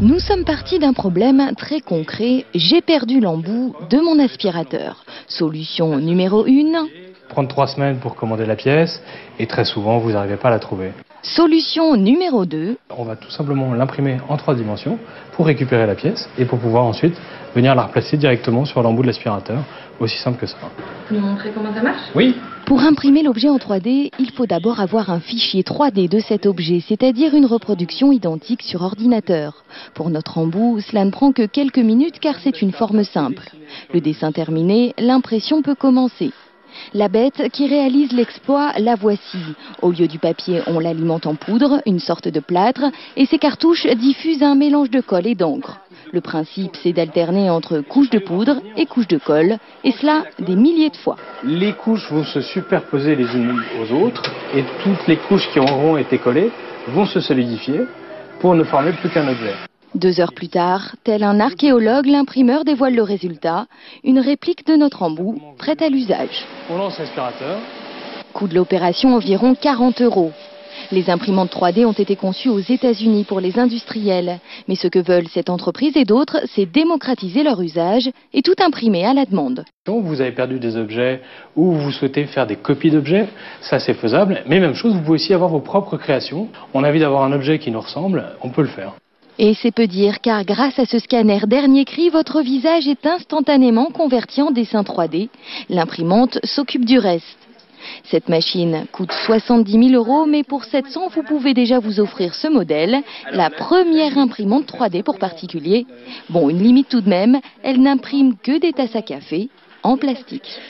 Nous sommes partis d'un problème très concret. J'ai perdu l'embout de mon aspirateur. Solution numéro 1. Prendre 3 semaines pour commander la pièce et très souvent vous n'arrivez pas à la trouver. Solution numéro 2. On va tout simplement l'imprimer en 3 dimensions pour récupérer la pièce et pour pouvoir ensuite venir la replacer directement sur l'embout de l'aspirateur. Aussi simple que ça. Vous nous montrez comment ça marche? Oui. Pour imprimer l'objet en 3D, il faut d'abord avoir un fichier 3D de cet objet, c'est-à-dire une reproduction identique sur ordinateur. Pour notre embout, cela ne prend que quelques minutes car c'est une forme simple. Le dessin terminé, l'impression peut commencer. La bête qui réalise l'exploit, la voici. Au lieu du papier, on l'alimente en poudre, une sorte de plâtre, et ces cartouches diffusent un mélange de colle et d'encre. Le principe, c'est d'alterner entre couches de poudre et couches de colle, et cela des milliers de fois. Les couches vont se superposer les unes aux autres, et toutes les couches qui auront été collées vont se solidifier pour ne former plus qu'un objet. 2 heures plus tard, tel un archéologue, l'imprimeur dévoile le résultat, une réplique de notre embout, prête à l'usage. On lance l'aspirateur. Coût de l'opération environ 40 €. Les imprimantes 3D ont été conçues aux États-Unis pour les industriels. Mais ce que veulent cette entreprise et d'autres, c'est démocratiser leur usage et tout imprimer à la demande. Vous avez perdu des objets ou vous souhaitez faire des copies d'objets, ça c'est faisable. Mais même chose, vous pouvez aussi avoir vos propres créations. On a envie d'avoir un objet qui nous ressemble, on peut le faire. Et c'est peu dire, car grâce à ce scanner dernier cri, votre visage est instantanément converti en dessin 3D. L'imprimante s'occupe du reste. Cette machine coûte 70 000 €, mais pour 700, vous pouvez déjà vous offrir ce modèle, la première imprimante 3D pour particuliers. Bon, une limite tout de même, elle n'imprime que des tasses à café en plastique.